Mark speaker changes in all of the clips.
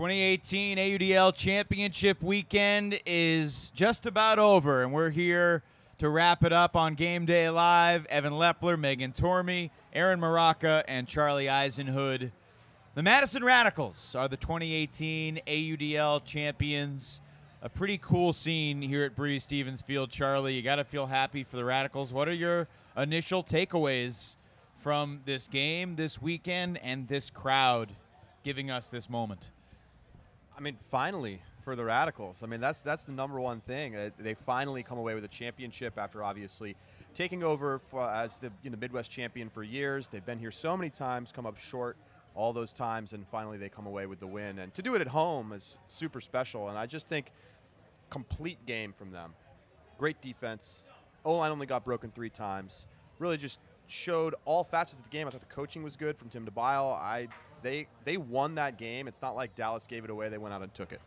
Speaker 1: 2018 AUDL Championship weekend is just about over, and we're here to wrap it up on Game Day Live. Evan Lepler, Megan Tormey, Aaron Maraca, and Charlie Eisenhood. The Madison Radicals are the 2018 AUDL champions. A pretty cool scene here at Breeze Stevens Field. Charlie, you got to feel happy for the Radicals. What are your initial takeaways from this game, this weekend, and this crowd giving us this moment?
Speaker 2: I mean, finally for the Radicals. I mean, that's the number one thing. They finally come away with a championship after obviously taking over as the Midwest champion for years. They've been here so many times, come up short all those times, and finally they come away with the win. And to do it at home is super special. And I just think complete game from them. Great defense. O-line only got broken 3 times. Really just showed all facets of the game. I thought the coaching was good from Tim DeBile. They won that game. It's not like Dallas gave it away. They went out and took it.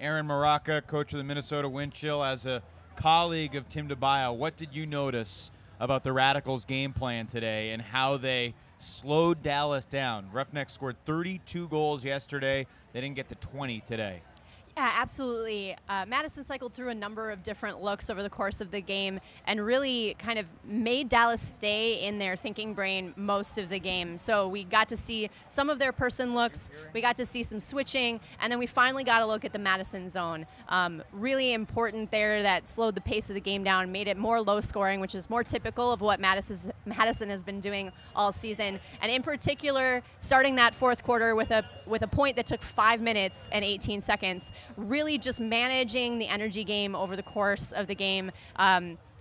Speaker 1: Aaron Maraca, coach of the Minnesota Wind Chill, as a colleague of Tim DeBile, what did you notice about the Radicals' game plan today and how they slowed Dallas down? Roughnecks scored 32 goals yesterday. They didn't get to 20 today.
Speaker 3: Yeah, absolutely. Madison cycled through a number of different looks over the course of the game and really kind of made Dallas stay in their thinking brain most of the game. So we got to see some of their person looks, we got to see some switching, and then we finally got a look at the Madison zone. Really important there that slowed the pace of the game down, made it more low scoring, which is more typical of what Madison has been doing all season. And in particular, starting that fourth quarter with a point that took 5 minutes and 18 seconds, really just managing the energy game over the course of the game,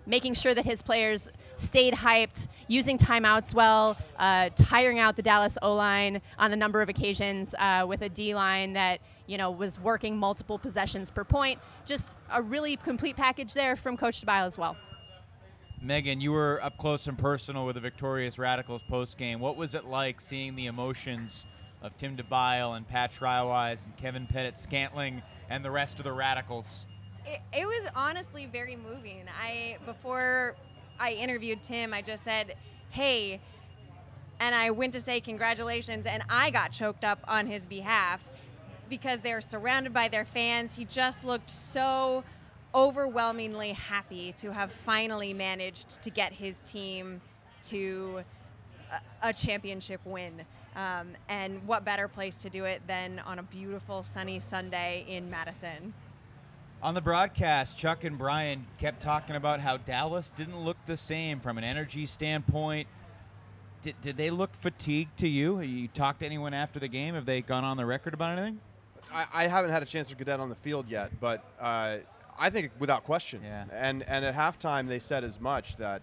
Speaker 3: making sure that his players stayed hyped, using timeouts well, tiring out the Dallas O-line on a number of occasions with a D-line that was working multiple possessions per point. Just a really complete package there from Coach DeBile as well.
Speaker 1: Megan, you were up close and personal with the victorious Radicals post-game. What was it like seeing the emotions of Tim DeBile and Pat Schreiwise and Kevin Pettit-Scantling and the rest of the Radicals?
Speaker 4: It was honestly very moving. Before I interviewed Tim, I just said, hey, and I went to say congratulations, and I got choked up on his behalf because they're surrounded by their fans. He just looked so overwhelmingly happy to have finally managed to get his team to a championship win. And what better place to do it than on a beautiful sunny Sunday in Madison.
Speaker 1: On the broadcast, Chuck and Brian kept talking about how Dallas didn't look the same from an energy standpoint. Did they look fatigued to you? You talked to anyone after the game? Have they gone on the record about anything?
Speaker 2: I haven't had a chance to get out on the field yet, but I think without question.
Speaker 1: Yeah.
Speaker 2: And at halftime they said as much that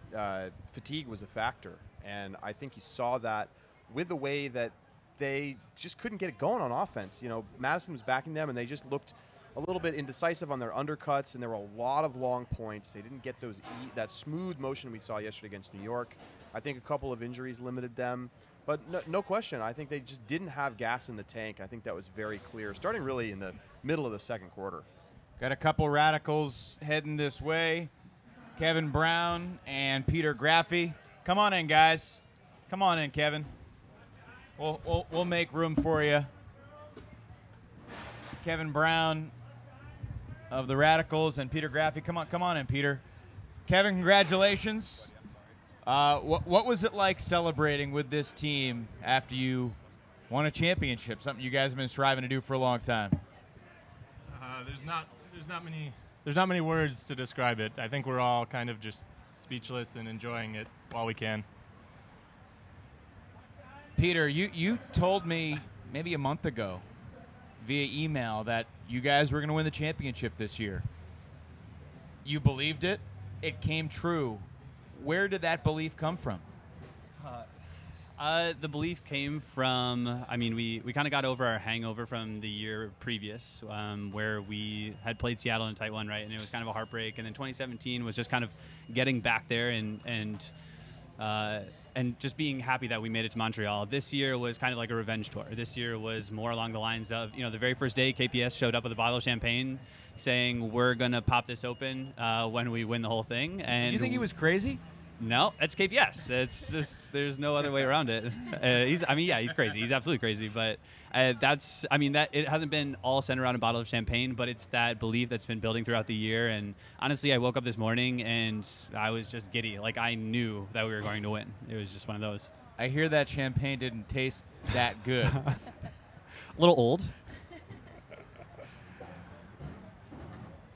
Speaker 2: fatigue was a factor. And I think you saw that with the way that they just couldn't get it going on offense. Madison was backing them, and they just looked a little bit indecisive on their undercuts, and there were a lot of long points. They didn't get that smooth motion we saw yesterday against New York. I think a couple of injuries limited them. But no question, I think they just didn't have gas in the tank. I think that was very clear, starting really in the middle of the second quarter.
Speaker 1: Got a couple Radicals heading this way. Kevin Brown and Peter Graffi. Come on in, guys. Come on in, Kevin. We'll make room for you. Kevin Brown of the Radicals and Peter Graffi. Come on in, Peter. Kevin, congratulations. What was it like celebrating with this team after you won a championship? Something you guys have been striving to do for a long time.
Speaker 5: There's not many words to describe it. I think we're all kind of just speechless and enjoying it while we can.
Speaker 1: Peter, you told me maybe a month ago via email that you guys were going to win the championship this year. You believed it. It came true. Where did that belief come from?
Speaker 6: The belief came from, we kind of got over our hangover from the year previous where we had played Seattle in a tight one, right? And it was kind of a heartbreak. And then 2017 was just kind of getting back there and just being happy that we made it to Montreal. This year was kind of like a revenge tour. This year was more along the lines of, the very first day KPS showed up with a bottle of champagne saying we're going to pop this open when we win the whole thing. And
Speaker 1: you think he was crazy?
Speaker 6: No, that's KPS. It's just there's no other way around it. He's crazy. He's absolutely crazy. But that it hasn't been all centered around a bottle of champagne, but it's that belief that's been building throughout the year. And honestly, I woke up this morning and I was just giddy. Like I knew that we were going to win. It was just one of those.
Speaker 1: I hear that champagne didn't taste that good.
Speaker 6: A little old.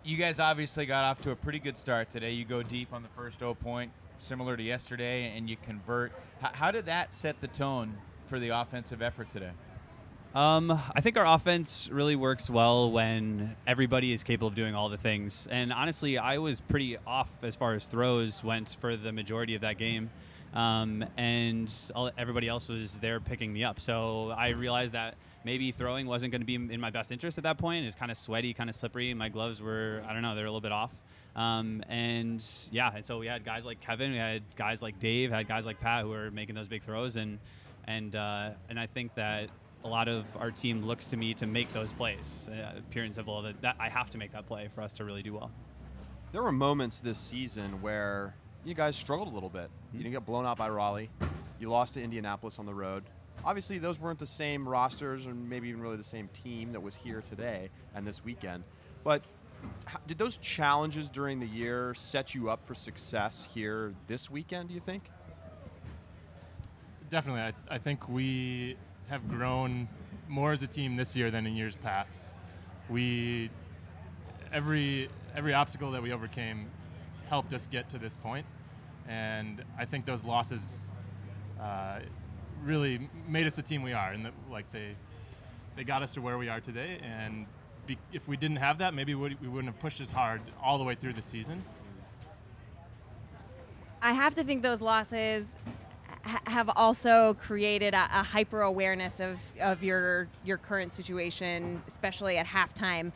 Speaker 1: You guys obviously got off to a pretty good start today. You go deep on the first 0 point, similar to yesterday, and you convert. How did that set the tone for the offensive effort today?
Speaker 6: I think our offense really works well when everybody is capable of doing all the things. And honestly, I was pretty off as far as throws went for the majority of that game. Everybody else was there picking me up. So I realized that maybe throwing wasn't going to be in my best interest at that point. It's kind of sweaty, kind of slippery. My gloves were, I don't know, they're a little bit off. And so we had guys like Kevin, we had guys like Dave, had guys like Pat who were making those big throws. And I think that a lot of our team looks to me to make those plays, pure and simple, that I have to make that play for us to really do well.
Speaker 2: There were moments this season where you guys struggled a little bit. You didn't get blown out by Raleigh. You lost to Indianapolis on the road. Obviously, those weren't the same rosters or maybe even really the same team that was here today and this weekend. But did those challenges during the year set you up for success here this weekend, do you think?
Speaker 5: Definitely. I think we have grown more as a team this year than in years past. Every obstacle that we overcame helped us get to this point, and I think those losses really made us the team we are, and they got us to where we are today. And if we didn't have that, maybe we wouldn't have pushed as hard all the way through the season.
Speaker 4: I have to think those losses have also created a hyper awareness of your current situation, especially at halftime.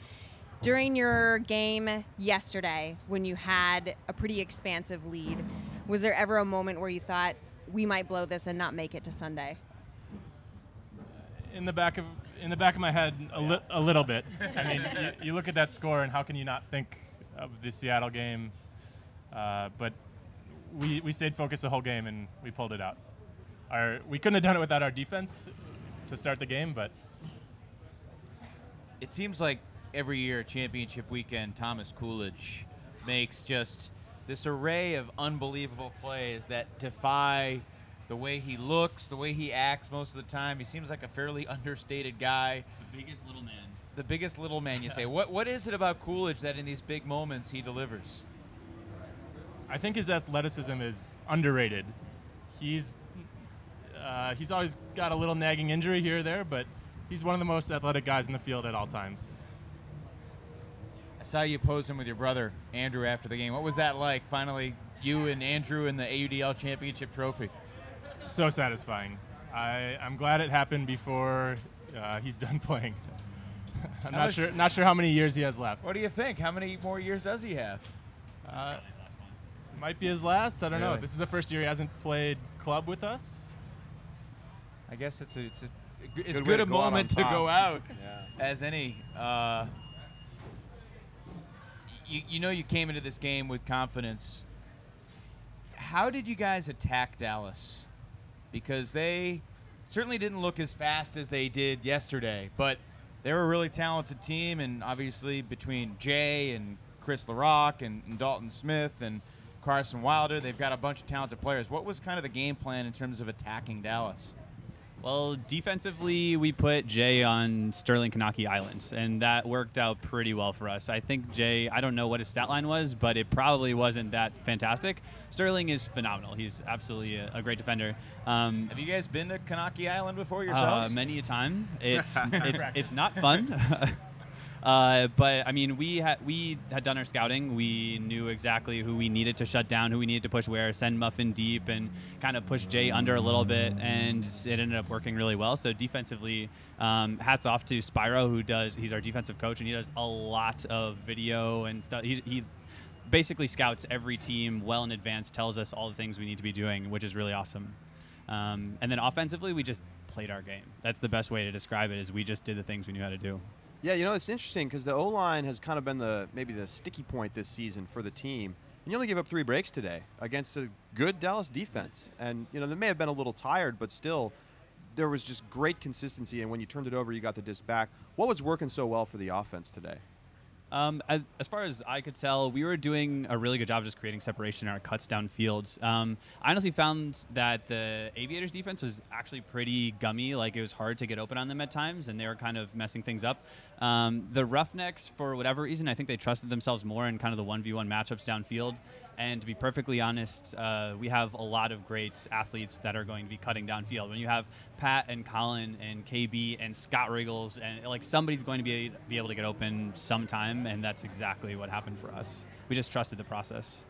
Speaker 4: During your game yesterday, when you had a pretty expansive lead, was there ever a moment where you thought we might blow this and not make it to Sunday?
Speaker 5: In the back of my head, a little bit. I mean, you look at that score, and how can you not think of the Seattle game? But we stayed focused the whole game, and we pulled it out. We couldn't have done it without our defense to start the game, but
Speaker 1: It seems like every year, championship weekend, Thomas Coolidge makes just this array of unbelievable plays that defy the way he looks, the way he acts most of the time. He seems like a fairly understated guy.
Speaker 6: The biggest little man.
Speaker 1: The biggest little man, you say. What is it about Coolidge that in these big moments he delivers?
Speaker 5: I think his athleticism is underrated. He's always got a little nagging injury here or there, but he's one of the most athletic guys in the field at all times.
Speaker 1: I saw you posing with your brother, Andrew, after the game. What was that like, finally, you and Andrew in the AUDL championship trophy?
Speaker 5: So satisfying. I'm glad it happened before he's done playing. I'm not sure how many years he has left.
Speaker 1: What do you think? How many more years does he have?
Speaker 5: Might be his last. I don't know.
Speaker 1: Really?
Speaker 5: This is the first year he hasn't played club with us.
Speaker 1: I guess it's
Speaker 2: Good
Speaker 1: good
Speaker 2: way
Speaker 1: a
Speaker 2: to go out on
Speaker 1: moment to
Speaker 2: top.
Speaker 1: go out
Speaker 2: Yeah.
Speaker 1: as any. You came into this game with confidence. How did you guys attack Dallas? Because they certainly didn't look as fast as they did yesterday, but they're a really talented team, and obviously between Jay and Chris LaRock and Dalton Smith and Carson Wilder, they've got a bunch of talented players. What was kind of the game plan in terms of attacking Dallas?
Speaker 6: Well, defensively, we put Jay on Sterling Kanaki Island, and that worked out pretty well for us. I think Jay, I don't know what his stat line was, but it probably wasn't that fantastic. Sterling is phenomenal. He's absolutely a great defender.
Speaker 1: Have you guys been to Kanaki Island before yourselves?
Speaker 6: Many a time. It's not fun. But I mean, we had done our scouting. We knew exactly who we needed to shut down, who we needed to push where, send Muffin deep, and kind of push Jay under a little bit, and it ended up working really well. So defensively, hats off to Spyro, he's our defensive coach, and he does a lot of video and stuff. He basically scouts every team well in advance, tells us all the things we need to be doing, which is really awesome. And then offensively, we just played our game. That's the best way to describe it, is we just did the things we knew how to do.
Speaker 2: Yeah, it's interesting because the O-line has kind of been maybe the sticky point this season for the team. And you only gave up 3 breaks today against a good Dallas defense. And, you know, they may have been a little tired, but still, there was just great consistency. And when you turned it over, you got the disc back. What was working so well for the offense today?
Speaker 6: As far as I could tell, we were doing a really good job just creating separation in our cuts downfield. I honestly found that the Aviators defense was actually pretty gummy. Like, it was hard to get open on them at times, and they were kind of messing things up. The Roughnecks, for whatever reason, I think they trusted themselves more in kind of the 1v1 matchups downfield. And to be perfectly honest, we have a lot of great athletes that are going to be cutting downfield. When you have Pat and Colin and KB and Scott Riggles, and like, somebody's going to be able to get open sometime, and that's exactly what happened for us. We just trusted the process.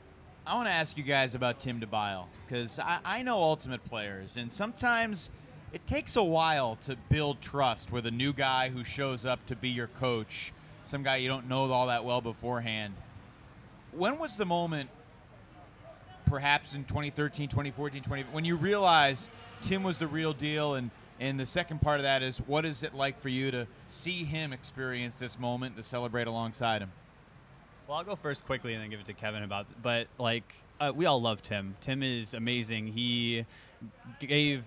Speaker 1: I want to ask you guys about Tim DeBile, because I know Ultimate players, and sometimes it takes a while to build trust with a new guy who shows up to be your coach, some guy you don't know all that well beforehand. When was the moment, perhaps in 2013, 2014, when you realized Tim was the real deal, and the second part of that is, what is it like for you to see him experience this moment, to celebrate alongside him?
Speaker 6: Well, I'll go first quickly and then give it to Kevin but like, we all love Tim. Tim is amazing. He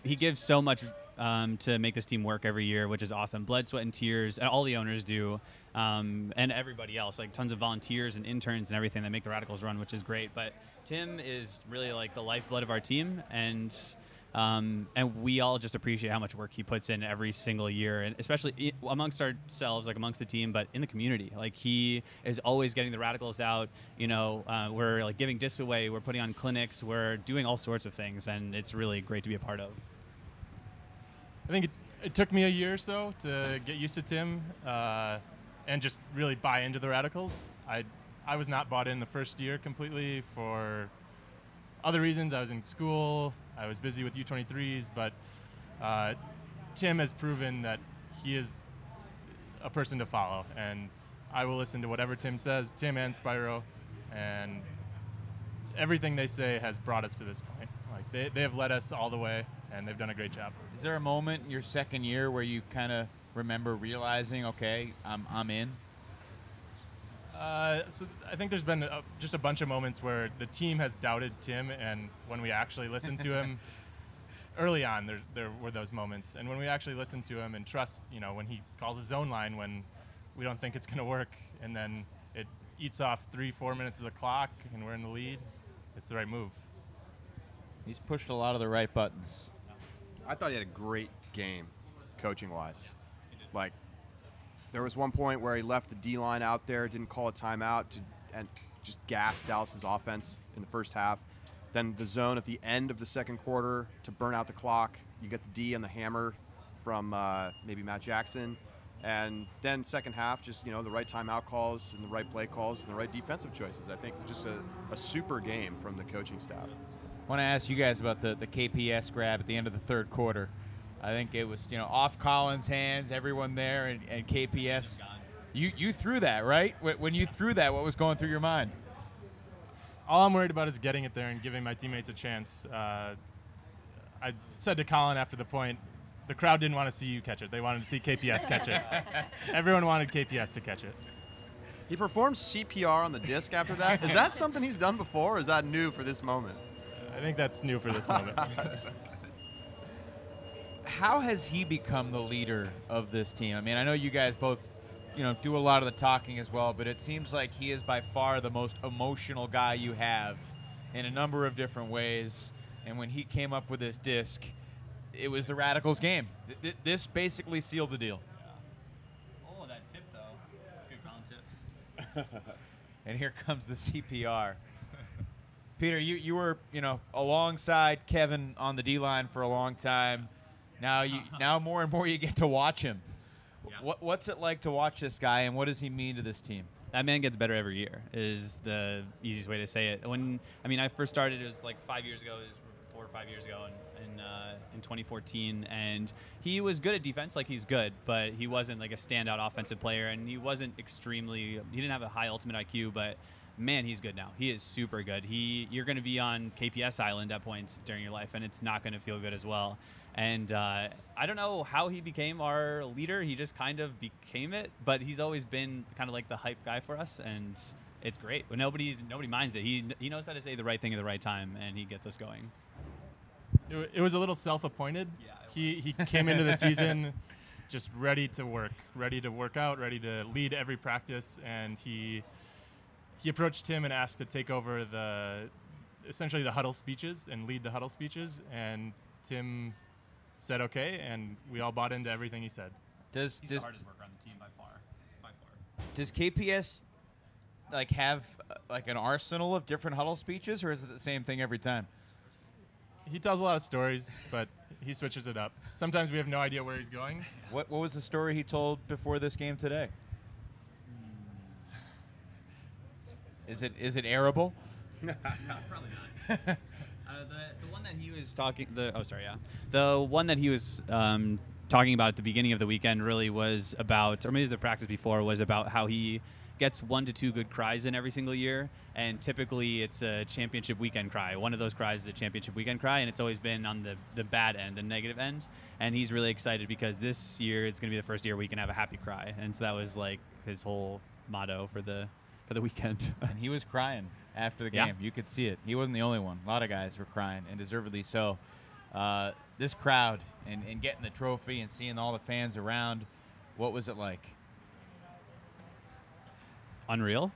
Speaker 6: gives so much to make this team work every year, which is awesome. Blood, sweat, and tears, and all the owners do, and everybody else, like tons of volunteers and interns and everything that make the Radicals run, which is great. But Tim is really like the lifeblood of our team, and we all just appreciate how much work he puts in every single year, and especially amongst ourselves, like amongst the team, but in the community. Like, he is always getting the Radicals out. You know, we're like giving discs away, we're putting on clinics, we're doing all sorts of things, and it's really great to be a part of.
Speaker 5: I think it took me a year or so to get used to Tim and just really buy into the Radicals. I was not bought in the first year completely for other reasons. I was in school, I was busy with U23s, but Tim has proven that he is a person to follow, and I will listen to whatever Tim says, Tim and Spyro, and everything they say has brought us to this point. Like, they have led us all the way, and they've done a great job.
Speaker 1: Is there a moment in your second year where you kind of remember realizing, okay, I'm in?
Speaker 5: So I think there's been just a bunch of moments where the team has doubted Tim, and when we actually listened to him, early on there were those moments. And when we actually listen to him and trust, you know, when he calls his zone line when we don't think it's going to work, and then it eats off 3-4 minutes of the clock and we're in the lead, it's the right move.
Speaker 1: He's pushed a lot of the right buttons.
Speaker 2: I thought he had a great game, coaching-wise. Like, there was one point where he left the D-line out there, didn't call a timeout, and just gassed Dallas's offense in the first half. Then the zone at the end of the second quarter to burn out the clock. You get the D and the hammer from maybe Matt Jackson. And then second half, just, you know, the right timeout calls and the right play calls and the right defensive choices. I think just a super game from the coaching staff.
Speaker 1: I want to ask you guys about the KPS grab at the end of the third quarter. I think it was, you know, off Collins' hands, everyone there, and KPS. You threw that, right? When you threw that, what was going through your mind?
Speaker 5: All I'm worried about is getting it there and giving my teammates a chance. I said to Colin after the point, the crowd didn't want to see you catch it. They wanted to see KPS catch it. Everyone wanted KPS to catch it.
Speaker 2: He performed CPR on the disc after that. Is that something he's done before, or is that new for this moment?
Speaker 5: I think that's new for this moment.
Speaker 1: How has he become the leader of this team? I mean, I know you guys both, you know, do a lot of the talking as well, but it seems like he is by far the most emotional guy you have in a number of different ways. And when he came up with this disc, it was the Radicals game. This basically sealed the deal.
Speaker 6: Oh, that tip, though. That's a good ground tip.
Speaker 1: And here comes the CPR. Peter, you were, you know, alongside Kevin on the D-line for a long time. Now more and more you get to watch him. Yeah. What's it like to watch this guy, and what does he mean to this team?
Speaker 6: That man gets better every year is the easiest way to say it. I first started, it was like 5 years ago, 4 or 5 years ago in 2014, and he was good at defense, like he's good, but he wasn't like a standout offensive player, and he didn't have a high ultimate IQ, but man, he's good now. He is super good. You're going to be on KPS Island at points during your life, and it's not going to feel good as well. And I don't know how he became our leader. He just kind of became it, but he's always been kind of like the hype guy for us, and it's great. But nobody minds it. He knows how to say the right thing at the right time, and he gets us going.
Speaker 5: It was a little self-appointed.
Speaker 6: Yeah,
Speaker 5: He came into the season just ready to work out, ready to lead every practice, and he approached Tim and asked to take over essentially the huddle speeches and lead the huddle speeches, and Tim said okay, and we all bought into everything he said.
Speaker 6: He's the hardest worker on the team by far.
Speaker 1: Does KPS like have like an arsenal of different huddle speeches, or is it the same thing every time?
Speaker 5: He tells a lot of stories, but he switches it up. Sometimes we have no idea where he's going.
Speaker 1: What was the story he told before this game today? Is it airable?
Speaker 6: Probably not. The one that he was talking. The one that he was talking about at the beginning of the weekend really was about, or maybe the practice before was about how he gets 1 to 2 good cries in every single year, and typically it's a championship weekend cry. One of those cries is a championship weekend cry, and it's always been on the bad end, the negative end. And he's really excited because this year it's going to be the first year we can have a happy cry, and so that was like his whole motto for the weekend.
Speaker 1: And he was crying after the game. You could see it. He wasn't the only one. A lot of guys were crying, and deservedly so. This crowd and getting the trophy and seeing all the fans around, what was it like?
Speaker 6: Unreal.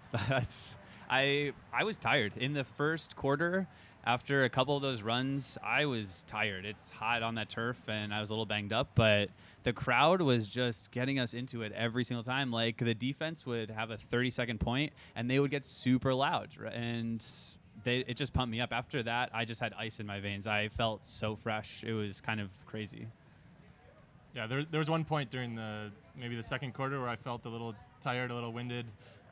Speaker 6: I was tired in the first quarter. After a couple of those runs, I was tired. It's hot on that turf, and I was a little banged up, but the crowd was just getting us into it every single time. Like, the defense would have a 30-second point, and they would get super loud, and it just pumped me up. After that, I just had ice in my veins. I felt so fresh. It was kind of crazy.
Speaker 5: Yeah, there was one point during maybe the second quarter where I felt a little tired, a little winded,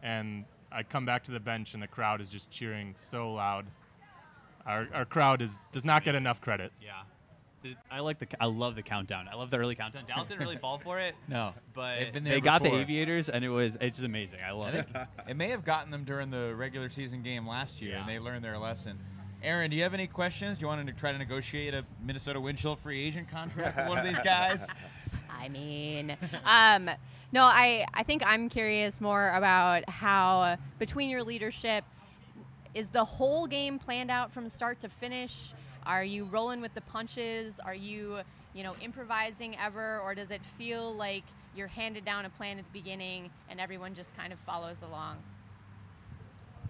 Speaker 5: and I come back to the bench, and the crowd is just cheering so loud. Our crowd does not get enough credit.
Speaker 6: Yeah, I love the countdown. I love the early countdown. Dallas didn't really fall for it.
Speaker 1: No,
Speaker 6: but
Speaker 1: they
Speaker 6: got the Aviators, and it's just amazing. I love it.
Speaker 1: It may have gotten them during the regular season game last year, and they learned their lesson. Aaron, do you have any questions? Do you want to try to negotiate a Minnesota Windshield free agent contract with one of these guys?
Speaker 3: I mean, no, I think I'm curious more about how, between your leadership, is the whole game planned out from start to finish? Are you rolling with the punches? Are you, improvising ever? Or does it feel like you're handed down a plan at the beginning and everyone just kind of follows along?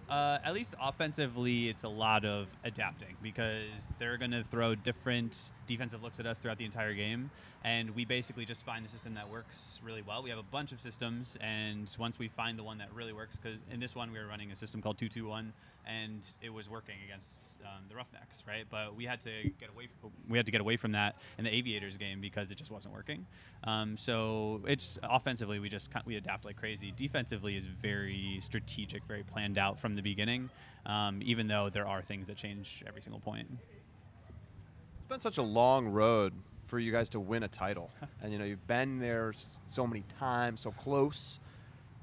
Speaker 6: At least offensively, it's a lot of adapting because they're going to throw different defensive looks at us throughout the entire game, and we basically just find the system that works really well. We have a bunch of systems, and once we find the one that really works, because in this one we were running a system called 2-2-1, and it was working against the Roughnecks, right? But we had to get away from that in the Aviators game because it just wasn't working. So it's offensively we adapt like crazy. Defensively is very strategic, very planned out from the beginning, even though there are things that change every single point.
Speaker 2: It's been such a long road for you guys to win a title, and you've been there so many times, so close,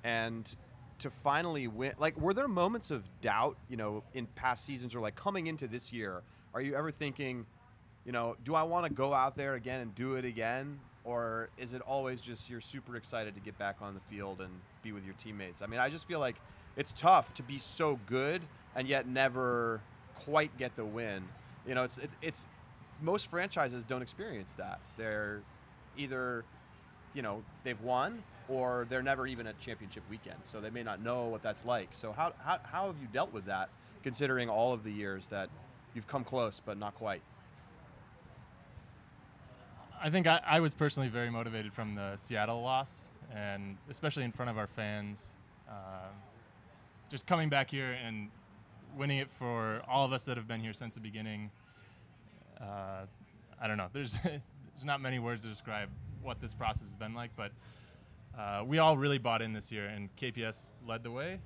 Speaker 2: and to finally win. Like, were there moments of doubt, in past seasons, or like coming into this year? Are you ever thinking, do I want to go out there again and do it again, or is it always just you're super excited to get back on the field and be with your teammates? I mean, I just feel like it's tough to be so good and yet never quite get the win. It's most franchises don't experience that. They're either, they've won or they're never even at championship weekend, so they may not know what that's like. So how have you dealt with that, considering all of the years that you've come close but not quite?
Speaker 5: I think I was personally very motivated from the Seattle loss, and especially in front of our fans. Just coming back here and winning it for all of us that have been here since the beginning. I don't know. There's not many words to describe what this process has been like, but we all really bought in this year, and KPS led the way.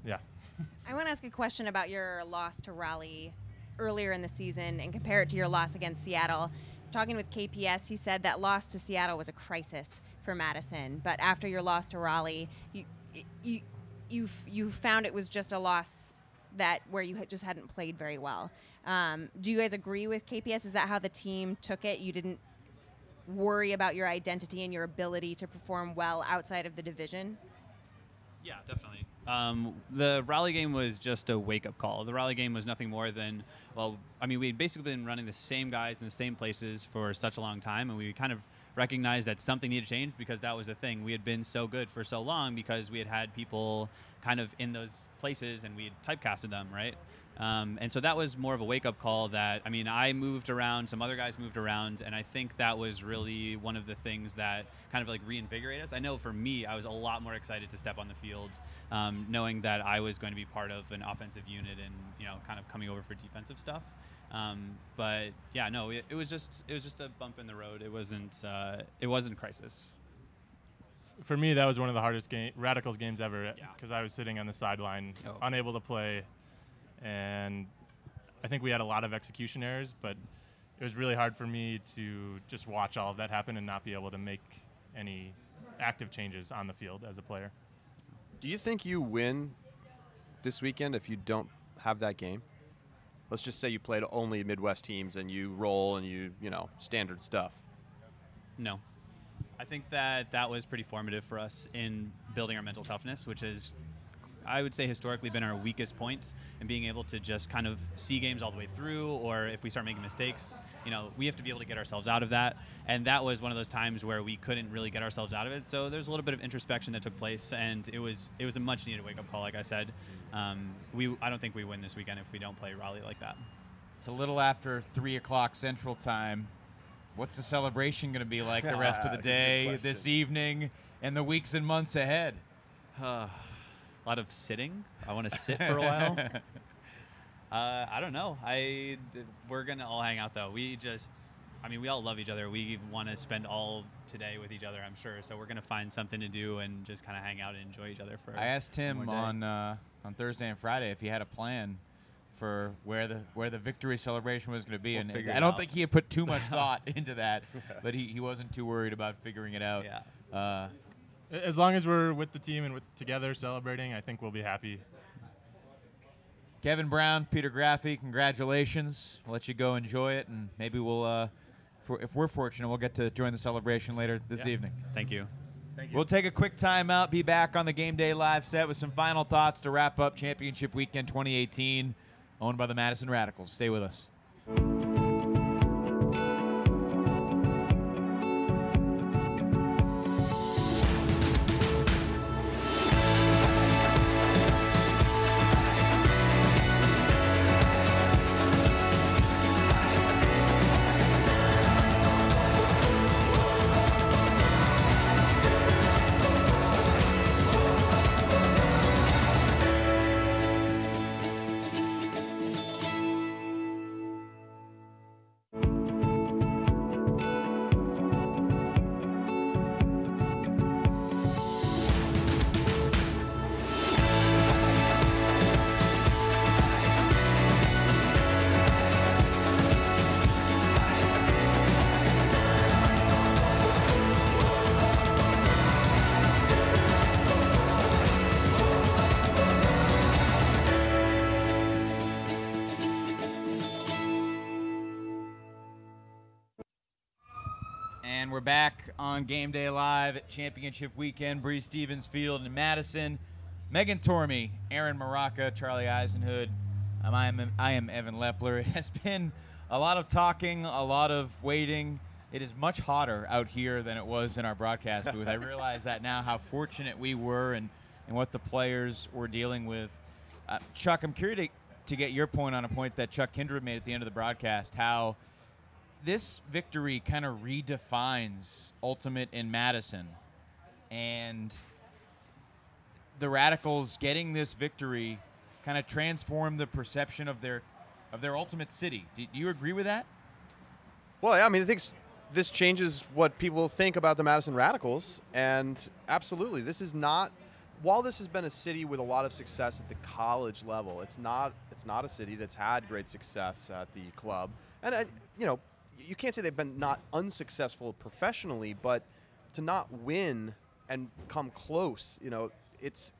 Speaker 5: Yeah.
Speaker 4: I want to ask a question about your loss to Raleigh earlier in the season and compare it to your loss against Seattle. Talking with KPS, he said that loss to Seattle was a crisis for Madison, but after your loss to Raleigh, you found it was just a loss that where you just hadn't played very well. Do you guys agree with KPS? Is that how the team took it? You didn't worry about your identity and your ability to perform well outside of the division?
Speaker 6: Yeah, definitely. The rally game was just a wake-up call. The rally game was nothing more than, well, I mean, we had basically been running the same guys in the same places for such a long time, and we kind of recognized that something needed to change because that was the thing. We had been so good for so long because we had people kind of in those places and we had typecasted them, right? And so that was more of a wake-up call that, I mean, I moved around, some other guys moved around, and I think that was really one of the things that kind of like reinvigorated us. I know for me, I was a lot more excited to step on the field, knowing that I was going to be part of an offensive unit and, you know, kind of coming over for defensive stuff. But yeah, no, it was just a bump in the road. It wasn't crisis.
Speaker 5: For me, that was one of the hardest Radicals games ever because I was sitting on the sideline, unable to play. And I think we had a lot of execution errors, but it was really hard for me to just watch all of that happen and not be able to make any active changes on the field as a player.
Speaker 2: Do you think you win this weekend if you don't have that game? Let's just say you played only Midwest teams and you roll and you know, standard stuff.
Speaker 6: No. I think that was pretty formative for us in building our mental toughness, which is, I would say, historically been our weakest point, and being able to just kind of see games all the way through, or if we start making mistakes, you know, we have to be able to get ourselves out of that. And that was one of those times where we couldn't really get ourselves out of it. So there's a little bit of introspection that took place, and it was a much needed wake up call. Like I said, I don't think we win this weekend if we don't play Raleigh like that.
Speaker 1: It's a little after 3 o'clock Central Time. What's the celebration going to be like the rest of the day, this evening, and the weeks and months ahead?
Speaker 6: A lot of sitting. I want to sit for a while. I don't know. We're going to all hang out, though. We all love each other. We want to spend all today with each other, I'm sure. So we're going to find something to do and just kind of hang out and enjoy each other for.
Speaker 1: I asked Tim on Thursday and Friday if he had a plan for where the victory celebration was going to be, and I don't think he had put too much thought into that, but he wasn't too worried about figuring it out.
Speaker 6: Yeah.
Speaker 5: As long as we're with the team and together celebrating, I think we'll be happy.
Speaker 1: Kevin Brown, Peter Graffi, congratulations. We'll let you go enjoy it, and maybe we'll, if we're fortunate, we'll get to join the celebration later this evening.
Speaker 6: Thank you.
Speaker 1: We'll take a quick timeout, be back on the Game Day Live set with some final thoughts to wrap up Championship Weekend 2018, owned by the Madison Radicals. Stay with us. And we're back on Game Day Live at Championship Weekend, Breeze Stevens Field in Madison. Megan Tormey, Aaron Maraca, Charlie Eisenhood. I am Evan Lepler. It has been a lot of talking, a lot of waiting. It is much hotter out here than it was in our broadcast booth. I realize that now, how fortunate we were and what the players were dealing with. Chuck, I'm curious to get your point on a point that Chuck Kindred made at the end of the broadcast, how this victory kind of redefines Ultimate in Madison, and the Radicals getting this victory kind of transformed the perception of their Ultimate City. Do you agree with that?
Speaker 2: Well, yeah, I mean, I think this changes what people think about the Madison Radicals, and absolutely, this is not. While this has been a city with a lot of success at the college level, it's not a city that's had great success at the club, and you know. You can't say they've been not unsuccessful professionally, but to not win and come close, you know, it's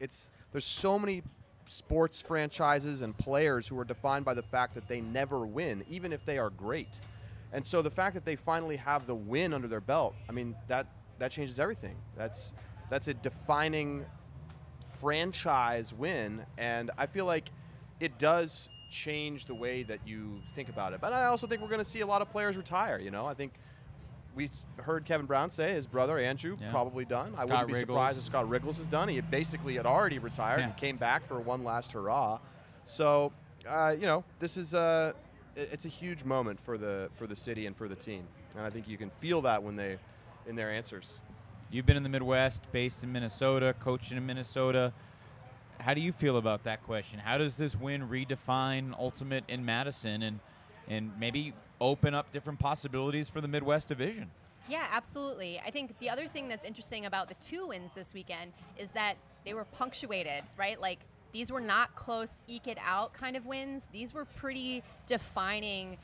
Speaker 2: there's so many sports franchises and players who are defined by the fact that they never win, even if they are great. And so the fact that they finally have the win under their belt, I mean, that changes everything. That's a defining franchise win, and I feel like it does change the way that you think about it. But I also think we're going to see a lot of players retire. I think we heard Kevin Brown say his brother Andrew probably done. I wouldn't be surprised if Scott Riggles is done. He basically had already retired and came back for one last hurrah. So this is it's a huge moment for the city and for the team, and I think you can feel that when they in their answers.
Speaker 1: You've been in the Midwest, based in Minnesota, coaching in Minnesota. How do you feel about that question? How does this win redefine Ultimate in Madison and maybe open up different possibilities for the Midwest Division?
Speaker 3: Yeah, absolutely. I think the other thing that's interesting about the 2 wins this weekend is that they were punctuated, right? Like, these were not close, eke it out kind of wins. These were pretty defining,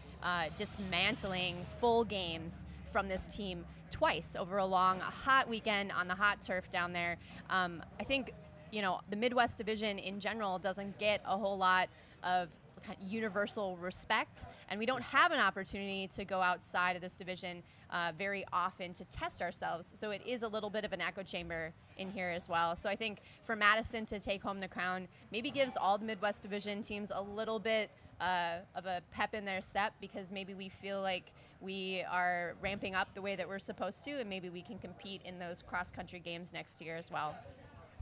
Speaker 3: dismantling full games from this team twice over a long, hot weekend on the hot turf down there. I think, the Midwest Division in general doesn't get a whole lot of universal respect, and we don't have an opportunity to go outside of this division very often to test ourselves. So it is a little bit of an echo chamber in here as well. So I think for Madison to take home the crown maybe gives all the Midwest Division teams a little bit of a pep in their step, because maybe we feel like we are ramping up the way that we're supposed to, and maybe we can compete in those cross-country games next year as well.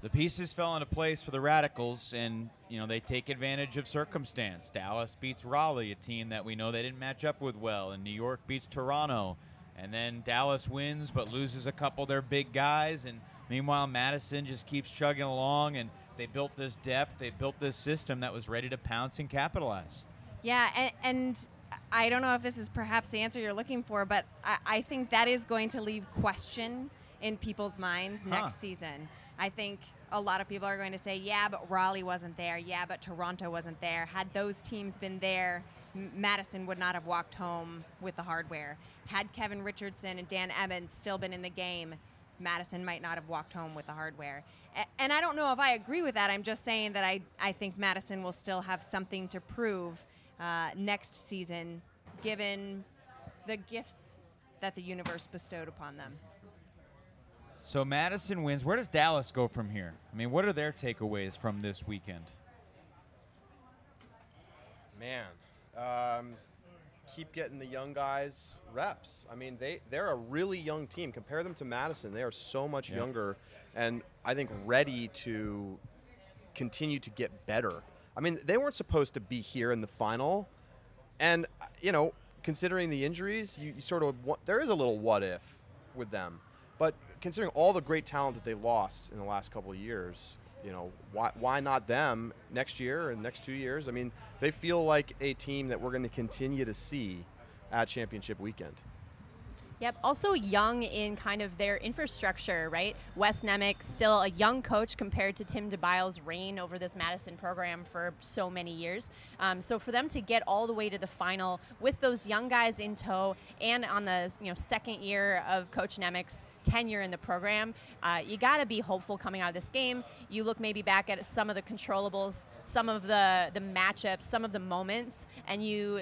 Speaker 1: The pieces fell into place for the Radicals, and they take advantage of circumstance. Dallas beats Raleigh, a team that we know they didn't match up with well, and New York beats Toronto, and then Dallas wins but loses a couple of their big guys, and meanwhile Madison just keeps chugging along, and they built this depth, they built this system that was ready to pounce and capitalize.
Speaker 4: Yeah, and I don't know if this is perhaps the answer you're looking for, but I think that is going to leave question in people's minds next season. I think a lot of people are going to say, yeah, but Raleigh wasn't there. Yeah, but Toronto wasn't there. Had those teams been there, Madison would not have walked home with the hardware. Had Kevin Richardson and Dan Evans still been in the game, Madison might not have walked home with the hardware. And I don't know if I agree with that. I'm just saying that I think Madison will still have something to prove next season, given the gifts that the universe bestowed upon them.
Speaker 1: So Madison wins. Where does Dallas go from here? I mean, what are their takeaways from this weekend?
Speaker 2: Man, keep getting the young guys reps. I mean, they're a really young team. Compare them to Madison. They are so much younger, and I think ready to continue to get better. I mean, they weren't supposed to be here in the final, and considering the injuries, you sort of there is a little what if with them. But considering all the great talent that they lost in the last couple of years, why not them next year and next 2 years? I mean, they feel like a team that we're going to continue to see at championship weekend.
Speaker 3: Yep, also young in kind of their infrastructure, right? Wes Nemec, still a young coach compared to Tim DeBile's reign over this Madison program for so many years. So for them to get all the way to the final with those young guys in tow, and on the second year of Coach Nemec's tenure in the program, you got to be hopeful coming out of this game. You look maybe back at some of the controllables, some of the matchups, some of the moments, and you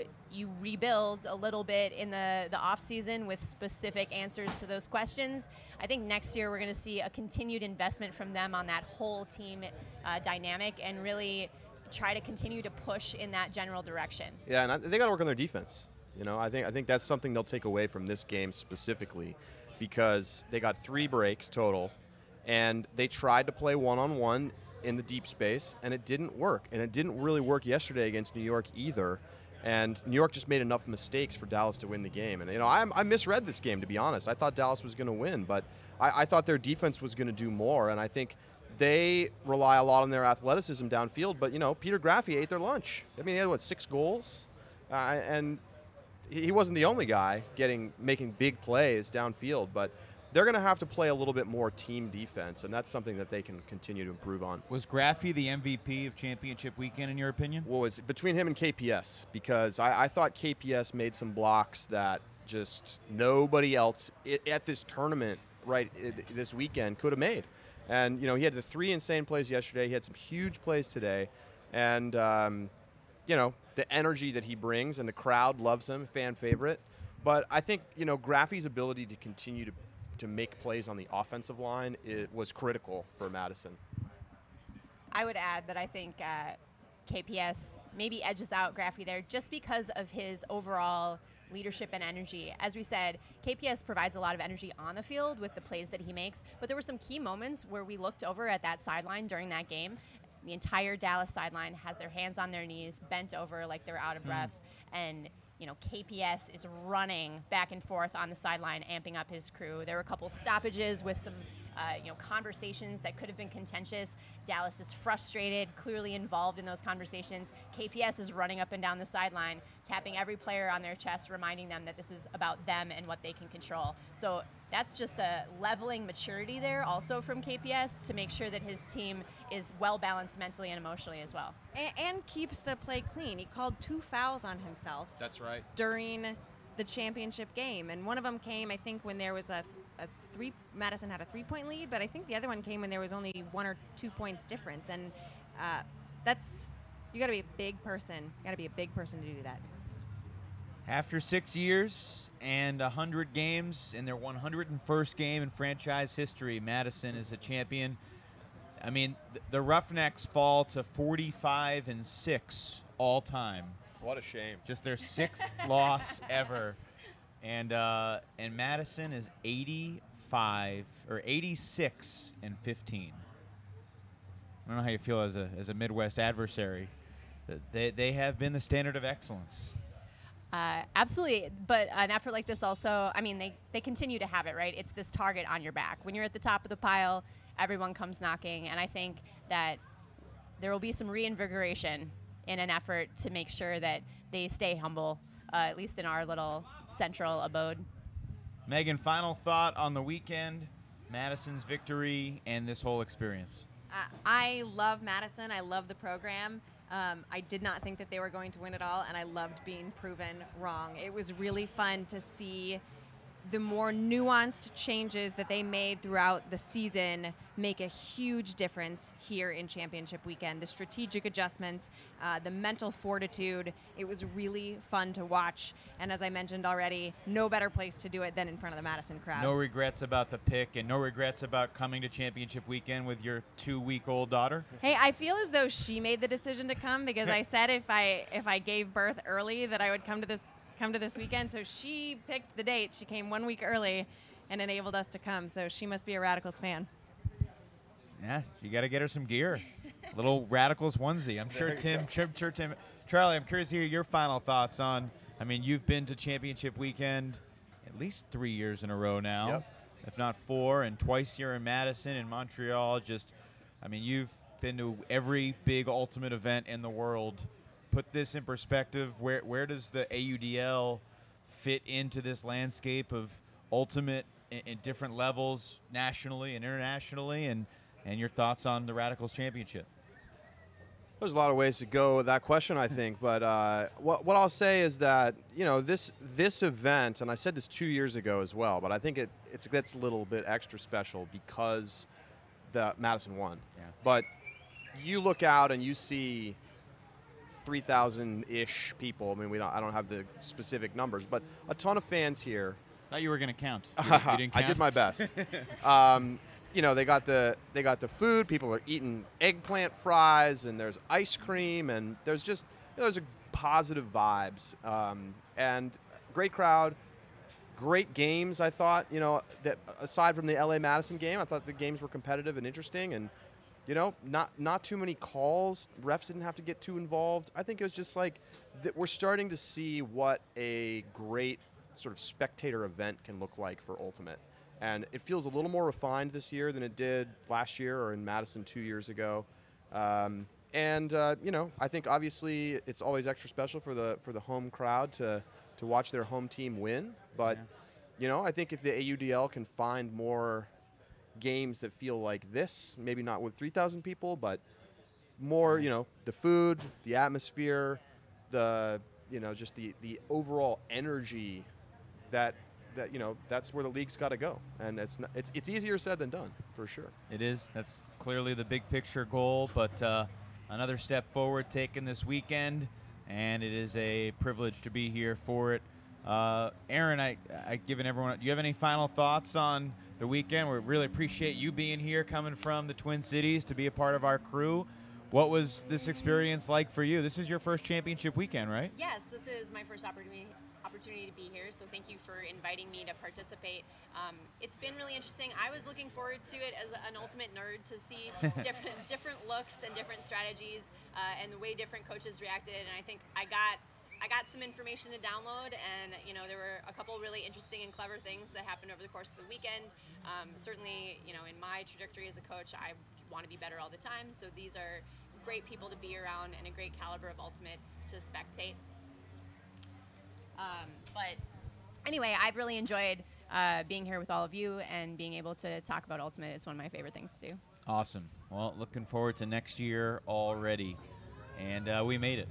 Speaker 3: rebuild a little bit in the off season with specific answers to those questions. I think next year we're going to see a continued investment from them on that whole team dynamic, and really try to continue to push in that general direction.
Speaker 2: Yeah, and they got to work on their defense. I think that's something they'll take away from this game specifically, because they got 3 breaks total, and they tried to play one-on-one in the deep space, and it didn't work. And it didn't really work yesterday against New York either. And New York just made enough mistakes for Dallas to win the game. And, I misread this game, to be honest. I thought Dallas was going to win, but I thought their defense was going to do more. And I think they rely a lot on their athleticism downfield. But, Peter Graffi ate their lunch. I mean, he had, 6 goals? And he wasn't the only guy making big plays downfield. But they're going to have to play a little bit more team defense, and that's something that they can continue to improve on.
Speaker 1: Was Graffi the MVP of championship weekend, in your opinion?
Speaker 2: Well, it's between him and KPS, because I thought KPS made some blocks that just nobody else at this tournament this weekend could have made. And he had the 3 insane plays yesterday. He had some huge plays today, and the energy that he brings, and the crowd loves him, fan favorite. But I think Graffy's ability to continue to make plays on the offensive line was critical for Madison.
Speaker 3: I would add that I think KPS maybe edges out Graffy there just because of his overall leadership and energy. As we said, KPS provides a lot of energy on the field with the plays that he makes, but there were some key moments where we looked over at that sideline during that game. The entire Dallas sideline has their hands on their knees, bent over like they're out of breath, and KPS is running back and forth on the sideline, amping up his crew. There were a couple stoppages with some conversations that could have been contentious. Dallas is frustrated, clearly involved in those conversations. KPS is running up and down the sideline, tapping every player on their chest, reminding them that this is about them and what they can control. So that's just a leveling maturity there also from KPS to make sure that his team is well balanced mentally and emotionally as well.
Speaker 4: And keeps the play clean. He called 2 fouls on himself.
Speaker 2: That's right.
Speaker 4: During the championship game. And one of them came, I think, when there was Madison had a 3-point lead, but I think the other one came when there was only 1 or 2 points difference. And you got to be a big person. You got to be a big person to do that.
Speaker 1: After 6 years and 100 games in their 101st game in franchise history, Madison is a champion. I mean, the Roughnecks fall to 45-6 all time.
Speaker 2: What a shame.
Speaker 1: Just their 6th loss ever. And Madison is 86-15. I don't know how you feel as a Midwest adversary. They have been the standard of excellence.
Speaker 3: Absolutely, but an effort like this also, I mean, they continue to have it, right? It's this target on your back. When you're at the top of the pile, everyone comes knocking, and I think that there will be some reinvigoration in an effort to make sure that they stay humble, at least in our little central abode.
Speaker 1: Megan, final thought on the weekend, Madison's victory, and this whole experience.
Speaker 4: I love Madison. I love the program. I did not think that they were going to win it all, and I loved being proven wrong. It was really fun to see the more nuanced changes that they made throughout the season make a huge difference here in championship weekend. The strategic adjustments, the mental fortitude, it was really fun to watch. And as I mentioned already, no better place to do it than in front of the Madison crowd.
Speaker 1: No regrets about the pick, and no regrets about coming to championship weekend with your 2-week-old daughter?
Speaker 4: Hey, I feel as though she made the decision to come because I said if I gave birth early that I would come to this weekend. So she picked the date. She came 1 week early and enabled us to come. So she must be a Radicals fan.
Speaker 1: Yeah, you got to get her some gear. Little Radicals onesie. I'm sure Tim. Charlie, I'm curious to hear your final thoughts on, I mean, you've been to championship weekend at least 3 years in a row now, if not 4, and twice here in Madison and Montreal. Just, I mean, you've been to every big ultimate event in the world. Put this in perspective. Where does the AUDL fit into this landscape of ultimate in different levels nationally and internationally, and your thoughts on the Radicals championship?
Speaker 2: There's a lot of ways to go with that question, I think. But what I'll say is that, this event, and I said this 2 years ago as well, but I think it gets a little bit extra special because the Madison won.
Speaker 1: Yeah.
Speaker 2: But you look out and you see 3,000-ish people. I mean, I don't have the specific numbers, but a ton of fans here.
Speaker 1: Thought you were going to count. You didn't count?
Speaker 2: I did my best. They got the food. People are eating eggplant fries, and there's ice cream, and there's a positive vibes, and great crowd, great games. I thought, that aside from the LA Madison game, I thought the games were competitive and interesting, and not too many calls. Refs didn't have to get too involved. I think it was just like that we're starting to see what a great sort of spectator event can look like for Ultimate. And it feels a little more refined this year than it did last year or in Madison 2 years ago. I think obviously it's always extra special for the home crowd to watch their home team win. But, I think if the AUDL can find more games that feel like this, maybe not with 3,000 people, but more, the food, the atmosphere, just the overall energy that that, you know, that's where the league's got to go, and it's easier said than done, for sure.
Speaker 1: It is. That's clearly the big picture goal, but another step forward taken this weekend, and it is a privilege to be here for it. Aaron, I've given everyone. Do you have any final thoughts on the weekend? We really appreciate you being here, coming from the Twin Cities to be a part of our crew. What was this experience like for you? This is your first championship weekend, right?
Speaker 3: Yes, this is my first opportunity to be here, so thank you for inviting me to participate. It's been really interesting. I was looking forward to it as an ultimate nerd to see different looks and different strategies and the way different coaches reacted, and I think I got some information to download, and you know, there were a couple really interesting and clever things that happened over the course of the weekend. Certainly, you know, in my trajectory as a coach, I want to be better all the time, so these are great people to be around and a great caliber of ultimate to spectate. But anyway, I've really enjoyed being here with all of you and being able to talk about ultimate. It's one of my favorite things to do.
Speaker 1: Awesome. Well, looking forward to next year already, and we made it.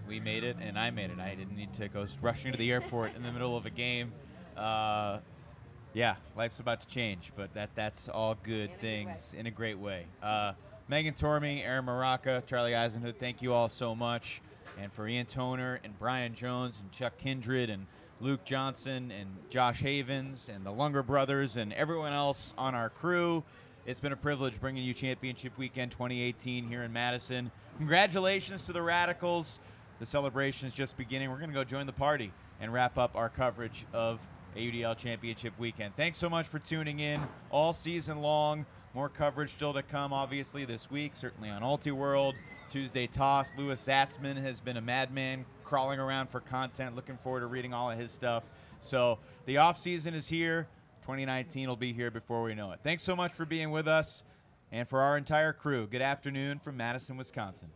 Speaker 1: We made it, and I made it. I didn't need to go rushing to the airport in the middle of a game. Yeah, life's about to change, but that's all good things in a great way. Megan Tormey, Aaron Maraca, Charlie Eisenhood, thank you all so much. And for Ian Toner and Brian Jones and Chuck Kindred and Luke Johnson and Josh Havens and the Lunger brothers and everyone else on our crew, it's been a privilege bringing you Championship Weekend 2018 here in Madison. Congratulations to the Radicals. The celebration is just beginning. We're going to go join the party and wrap up our coverage of AUDL Championship Weekend. Thanks so much for tuning in all season long. More coverage still to come, obviously, this week, certainly on UltiWorld. Tuesday Toss. Louis Zatzman has been a madman crawling around for content. Looking forward to reading all of his stuff. So the off season is here. 2019 will be here before we know it. Thanks so much for being with us. And for our entire crew, good afternoon from Madison, Wisconsin.